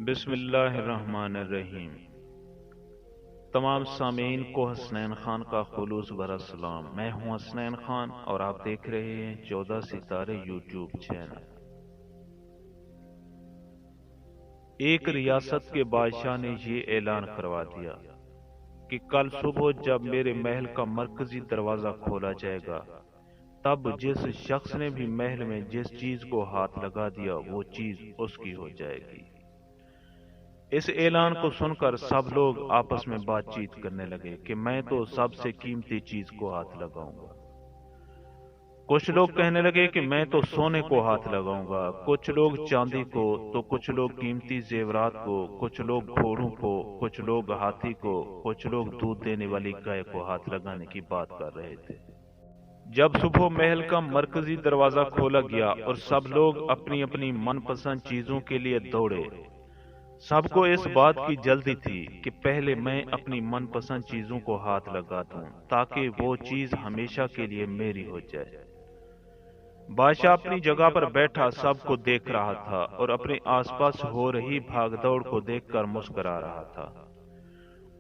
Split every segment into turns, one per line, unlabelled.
بسم اللہ الرحمن الرحیم۔ تمام سامعین کو حسنین خان کا خلوص بھرا سلام۔ میں ہوں حسنین خان اور آپ دیکھ رہے ہیں 14 ستارے یوٹیوب چینل۔ ایک ریاست کے بادشاہ نے یہ اعلان کروا دیا کہ کل صبح جب میرے محل کا مرکزی دروازہ کھولا جائے گا تب جس شخص نے بھی محل میں جس چیز کو ہاتھ لگا دیا وہ چیز اس کی ہو جائے گی۔ اس اعلان کو سن کر سب لوگ آپس میں بات چیت کرنے لگے کہ میں تو سب سے قیمتی چیز کو ہاتھ لگاؤں گا۔ کچھ لوگ کہنے لگے کہ میں تو سونے کو ہاتھ لگاؤں گا، کچھ لوگ چاندی کو، تو کچھ لوگ قیمتی زیورات کو، کچھ لوگ گھوڑوں کو، کچھ لوگ ہاتھی کو، کچھ لوگ دودھ دینے والی گائے کو ہاتھ لگانے کی بات کر رہے تھے۔ جب صبح محل کا مرکزی دروازہ کھولا گیا اور سب لوگ اپنی اپنی من پسند چیزوں کے لیے دوڑے، سب کو اس بات کی جلدی تھی کہ پہلے میں اپنی من پسند چیزوں کو ہاتھ لگا دوں تاکہ وہ چیز ہمیشہ کے لیے میری ہو جائے۔ بادشاہ اپنی جگہ پر بیٹھا سب کو دیکھ رہا تھا اور اپنے آس پاس ہو رہی بھاگ دوڑ کو دیکھ کر مسکرا رہا تھا۔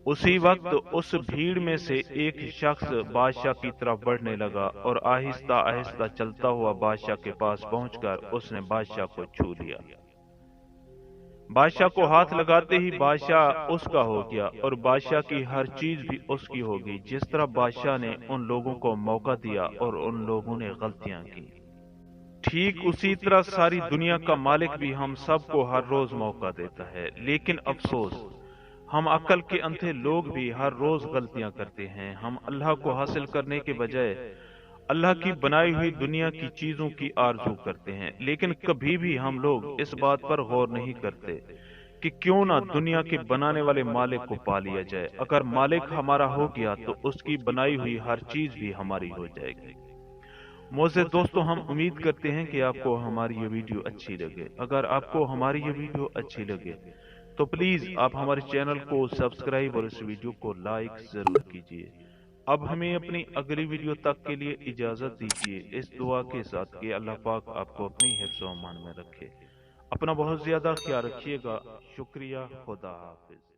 اسی وقت اس بھیڑ میں سے ایک شخص بادشاہ کی طرف بڑھنے لگا اور آہستہ آہستہ چلتا ہوا بادشاہ کے پاس پہنچ کر اس نے بادشاہ کو چھو لیا۔ بادشاہ کو ہاتھ لگاتے ہی بادشاہ اس کا ہو گیا اور بادشاہ کی ہر چیز بھی اس کی ہو گئی۔ جس طرح بادشاہ نے ان لوگوں کو موقع دیا اور ان لوگوں نے غلطیاں کی، ٹھیک اسی طرح ساری دنیا کا مالک بھی ہم سب کو ہر روز موقع دیتا ہے، لیکن افسوس ہم عقل کے اندھے لوگ بھی ہر روز غلطیاں کرتے ہیں۔ ہم اللہ کو حاصل کرنے کے بجائے اللہ کی بنائی ہوئی دنیا کی چیزوں کی آرزو کرتے ہیں، لیکن کبھی بھی ہم لوگ اس بات پر غور نہیں کرتے کہ کیوں نہ دنیا کے بنانے والے مالک کو پا لیا جائے۔ اگر مالک ہمارا ہو گیا تو اس کی بنائی ہوئی ہر چیز بھی ہماری ہو جائے گی۔ معزز دوستو، ہم امید کرتے ہیں کہ آپ کو ہماری یہ ویڈیو اچھی لگے۔ اگر آپ کو ہماری یہ ویڈیو اچھی لگے تو پلیز آپ ہمارے چینل کو سبسکرائب اور اس ویڈیو کو لائک ضرور کیجیے۔ اب ہمیں اپنی اگلی ویڈیو تک کے لیے اجازت دیجیے، اس دعا کے ساتھ کہ اللہ پاک آپ کو اپنی حفظ و امان میں رکھے۔ اپنا بہت زیادہ خیال رکھیے گا۔ شکریہ۔ خدا حافظ۔